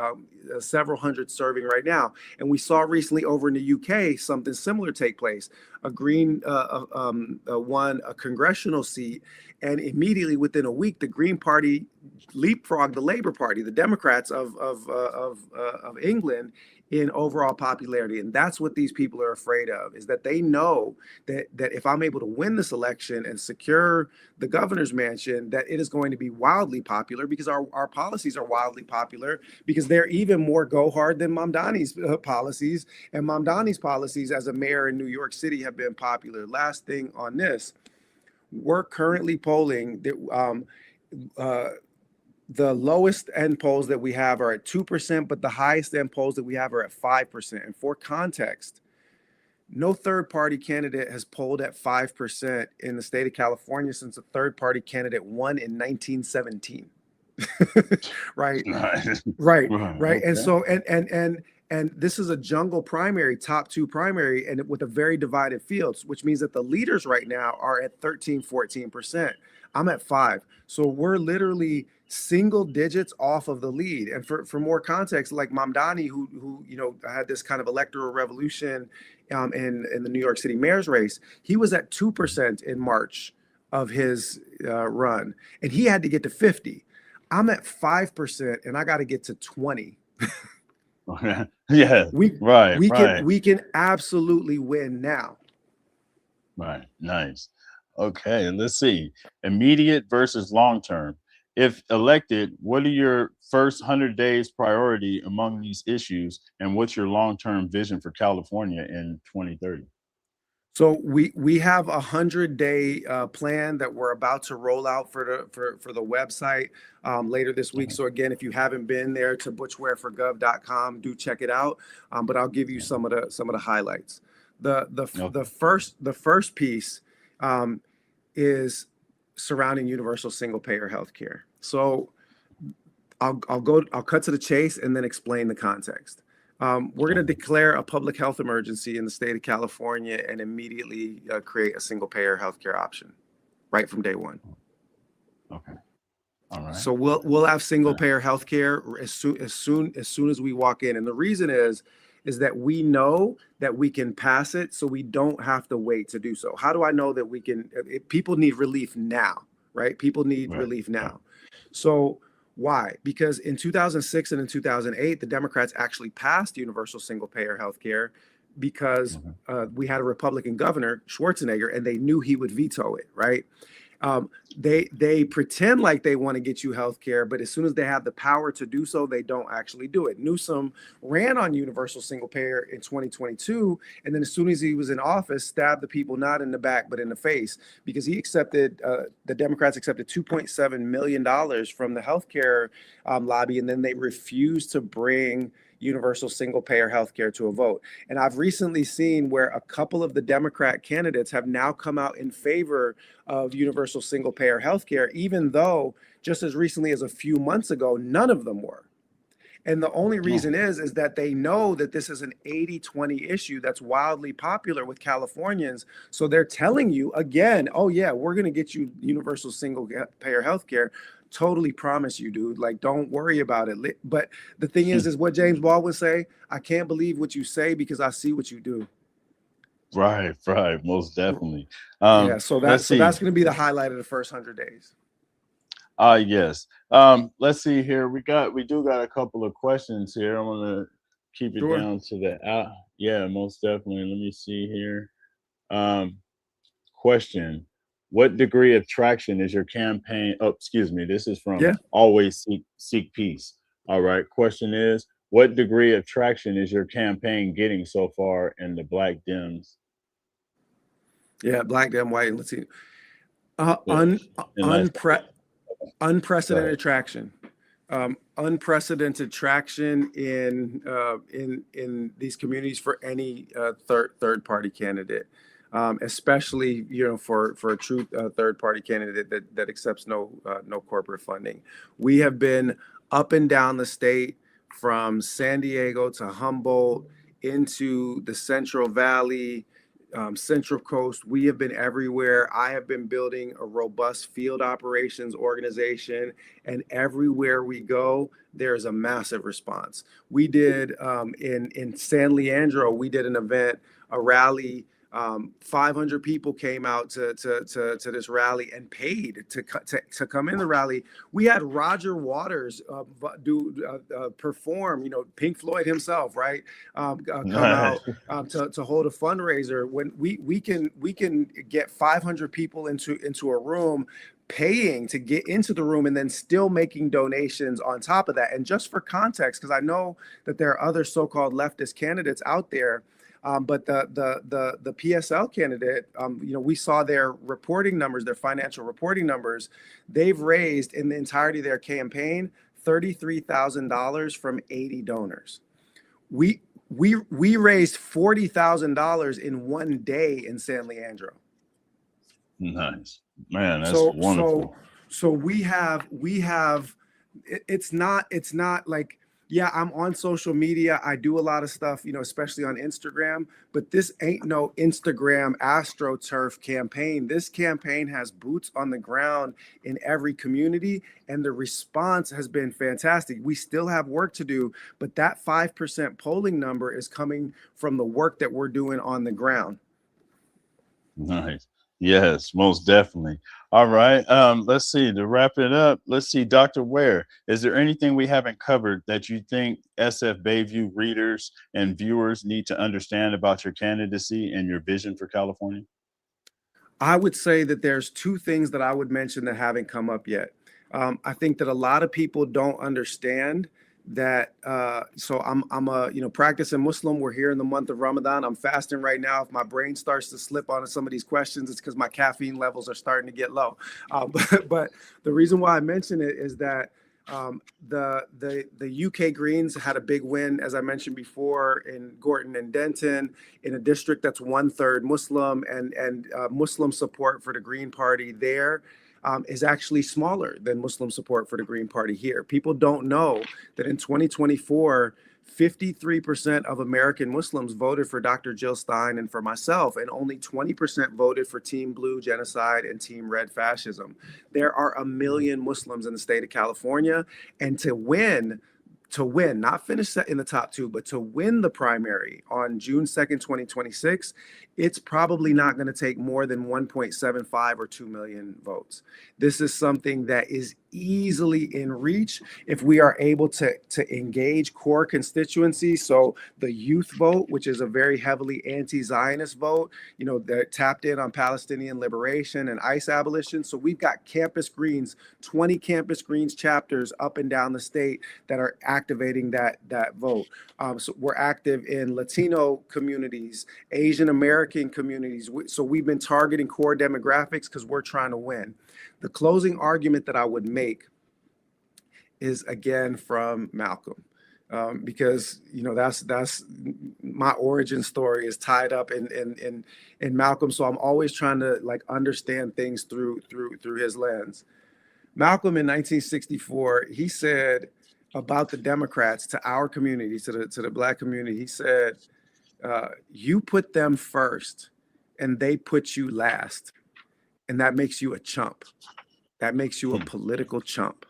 several hundred serving right now. And we saw recently over in the UK something similar take place. A Green won a congressional seat, and immediately within a week, the Green Party leapfrogged the Labour Party, the Democrats of England, in overall popularity. And that's what these people are afraid of, is that they know that if I'm able to win this election and secure the governor's mansion, that it is going to be wildly popular because our policies are wildly popular because they're even more go hard than Mamdani's policies. And Mamdani's policies as a mayor in New York City have been popular. Last thing on this, we're currently polling that the lowest end polls that we have are at 2%, but the highest end polls that we have are at 5%. And for context, no third party candidate has polled at 5% in the state of California since a third party candidate won in 1917. Right. Right. Okay. And so, and this is a jungle primary, top two primary, and with a very divided field, which means that the leaders right now are at 13, 14%. I'm at 5. So we're literally single digits off of the lead. And for more context, like Mamdani, who had this kind of electoral revolution in the New York City mayor's race, he was at 2% in March of his run, and he had to get to 50. I'm at 5%, and I got to get to 20. Yeah, we can absolutely win now. Right. Nice. Okay, let's see. Immediate versus long term. If elected, what are your first 100 days priority among these issues, and what's your long-term vision for California in 2030? So we have a 100-day plan that we're about to roll out for the website later this week. So again, if you haven't been there to butchwareforgov.com, do check it out. But I'll give you some of the highlights. The first piece is surrounding universal single payer healthcare. So I'll cut to the chase and then explain the context. We're going to declare a public health emergency in the state of California and immediately create a single payer healthcare option right from day one. Okay. All right. So we'll have single payer healthcare as soon as we walk in. And the reason is that we know that we can pass it, so we don't have to wait to do so. How do I know that we can? People need relief now, right? People need relief now. So why? Because in 2006 and in 2008, the Democrats actually passed universal single payer healthcare because we had a Republican governor, Schwarzenegger, and they knew he would veto it, right? They pretend like they want to get you health care, but as soon as they have the power to do so, they don't actually do it. Newsom ran on universal single payer in 2022, and then as soon as he was in office, stabbed the people not in the back but in the face, because he accepted the Democrats accepted $2.7 million from the healthcare lobby, and then they refused to bring universal single payer healthcare to a vote. And I've recently seen where a couple of the Democrat candidates have now come out in favor of universal single payer healthcare, even though just as recently as a few months ago, none of them were. And the only reason is that they know that this is an 80-20 issue that's wildly popular with Californians. So they're telling you again, oh yeah, we're going to get you universal single payer healthcare. Totally promise you, dude. Like, don't worry about it. But the thing is what James Baldwin say, I can't believe what you say because I see what you do. Right, most definitely. Yeah, so that's going to be the highlight of the first 100 days. Yes. Let's see here. We do got a couple of questions here. I want to keep it down to the yeah, most definitely. Let me see here. Question: what degree of traction is your campaign? Oh, excuse me. This is from Always Seek Peace. All right. Question is: what degree of traction is your campaign getting so far in the Black Dems? Yeah, Black Dem White. Let's see. Unprecedented traction. Unprecedented traction in these communities for any third party candidate, especially for a true third party candidate that accepts no corporate funding. We have been up and down the state from San Diego to Humboldt into the Central Valley. Central Coast, we have been everywhere. I have been building a robust field operations organization, and everywhere we go, there's a massive response. We did in San Leandro, we did an event, a rally. 500 people came out to this rally and paid to come in the rally. We had Roger Waters perform, Pink Floyd himself, right? Come out to hold a fundraiser. When we can get 500 people into a room, paying to get into the room and then still making donations on top of that. And just for context, because I know that there are other so-called leftist candidates out there. But the PSL candidate, we saw their reporting numbers, their financial reporting numbers. They've raised in the entirety of their campaign $33,000 from 80 donors. We raised $40,000 in one day in San Leandro. Nice, man. That's wonderful. So we have. It's not like. Yeah, I'm on social media. I do a lot of stuff, especially on Instagram, but this ain't no Instagram AstroTurf campaign. This campaign has boots on the ground in every community, and the response has been fantastic. We still have work to do, but that 5% polling number is coming from the work that we're doing on the ground. Nice. Yes, most definitely. All right. Let's see. To wrap it up, let's see, Dr. Ware, is there anything we haven't covered that you think SF Bayview readers and viewers need to understand about your candidacy and your vision for California? I would say that there's two things that I would mention that haven't come up yet. I think that a lot of people don't understand that so I'm a practicing Muslim. We're here in the month of Ramadan. I'm fasting right now. If my brain starts to slip onto some of these questions, it's because my caffeine levels are starting to get low. But the reason why I mention it is that The UK Greens had a big win, as I mentioned before, in Gorton and Denton, in a district that's 1/3 Muslim, and Muslim support for the Green Party there is actually smaller than Muslim support for the Green Party here. People don't know that in 2024, 53% of American Muslims voted for Dr. Jill Stein and for myself, and only 20% voted for Team Blue Genocide and Team Red Fascism. There are a million Muslims in the state of California, and to win, not finish in the top two, but to win the primary on June 2nd, 2026, it's probably not going to take more than 1.75 or 2 million votes. This is something that is easily in reach if we are able to engage core constituencies. So the youth vote, which is a very heavily anti-Zionist vote, they're tapped in on Palestinian liberation and ICE abolition. So we've got campus greens, 20 campus greens chapters up and down the state that are activating that vote. So we're active in Latino communities, Asian American communities. So we've been targeting core demographics because we're trying to win. The closing argument that I would make is again from Malcolm, because that's my origin story is tied up in Malcolm. So I'm always trying to understand things through his lens. Malcolm in 1964, he said about the Democrats to our community, to the Black community, he said, "You put them first, and they put you last, and that makes you a chump. That makes you a political chump."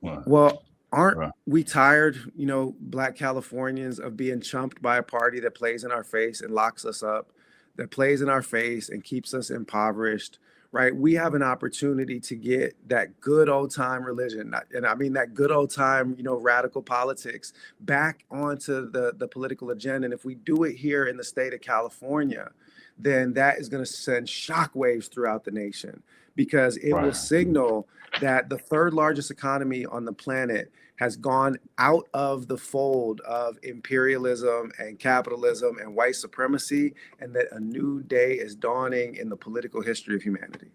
Well, aren't we tired, Black Californians, of being chumped by a party that plays in our face and locks us up, that plays in our face and keeps us impoverished, right? We have an opportunity to get that good old time religion, and I mean that good old time, radical politics back onto the political agenda. And if we do it here in the state of California, then that is going to send shockwaves throughout the nation, because it will signal that the third largest economy on the planet has gone out of the fold of imperialism and capitalism and white supremacy, and that a new day is dawning in the political history of humanity.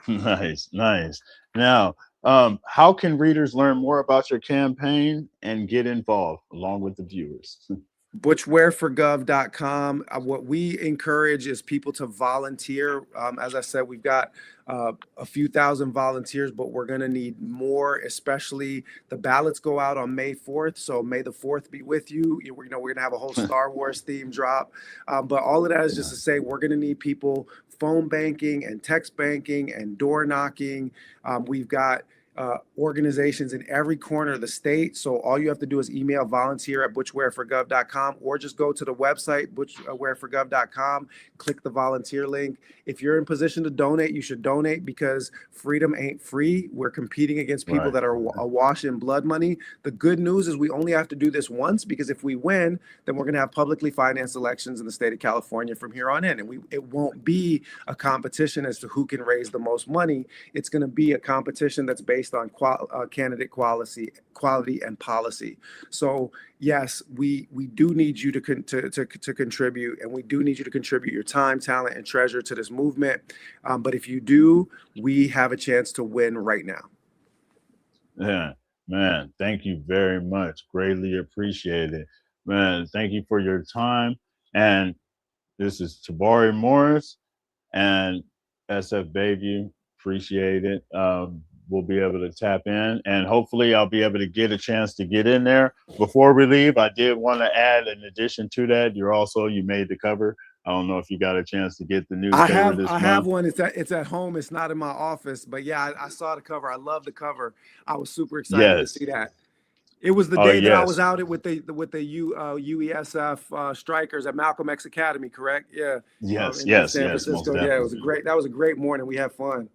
Nice. Now, how can readers learn more about your campaign and get involved along with the viewers? ButchWareForGov.com. What we encourage is people to volunteer. As I said, we've got a few thousand volunteers, but we're going to need more, especially the ballots go out on May 4th. So may the 4th be with you. We're going to have a whole Star Wars theme drop. But all of that is just to say we're going to need people phone banking and text banking and door knocking. We've got organizations in every corner of the state. So all you have to do is email volunteer@butchwareforgov.com, or just go to the website, butchwareforgov.com, click the volunteer link. If you're in position to donate, you should donate, because freedom ain't free. We're competing against people that are awash in blood money. The good news is we only have to do this once, because if we win, then we're going to have publicly financed elections in the state of California from here on in. And it won't be a competition as to who can raise the most money. It's going to be a competition that's based on candidate quality and policy. So yes, we do need you to contribute, and we do need you to contribute your time, talent, and treasure to this movement. But if you do, we have a chance to win right now. Yeah, man, thank you very much. Greatly appreciate it. Man, thank you for your time. And this is Tabari Morris and SF Bayview. Appreciate it. We'll be able to tap in, and hopefully I'll be able to get a chance to get in there. Before we leave, I did want to add, in addition to that, you made the cover. I don't know if you got a chance to get the newspaper this month. I have one. It's at home. It's not in my office, but yeah, I saw the cover. I love the cover. I was super excited to see that. It was the day that I was out with the UESF strikers at Malcolm X Academy, correct? Yeah. Yes, in San Francisco. Yeah, that was a great morning. We had fun.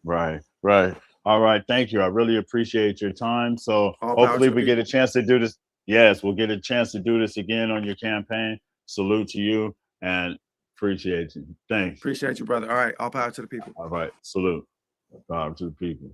Right. All right. Thank you. I really appreciate your time. So hopefully we get a chance to do this. Yes, we'll get a chance to do this again on your campaign. Salute to you and appreciate you. Thanks. Appreciate you, brother. All right. All power to the people. All right. Salute. Power to the people.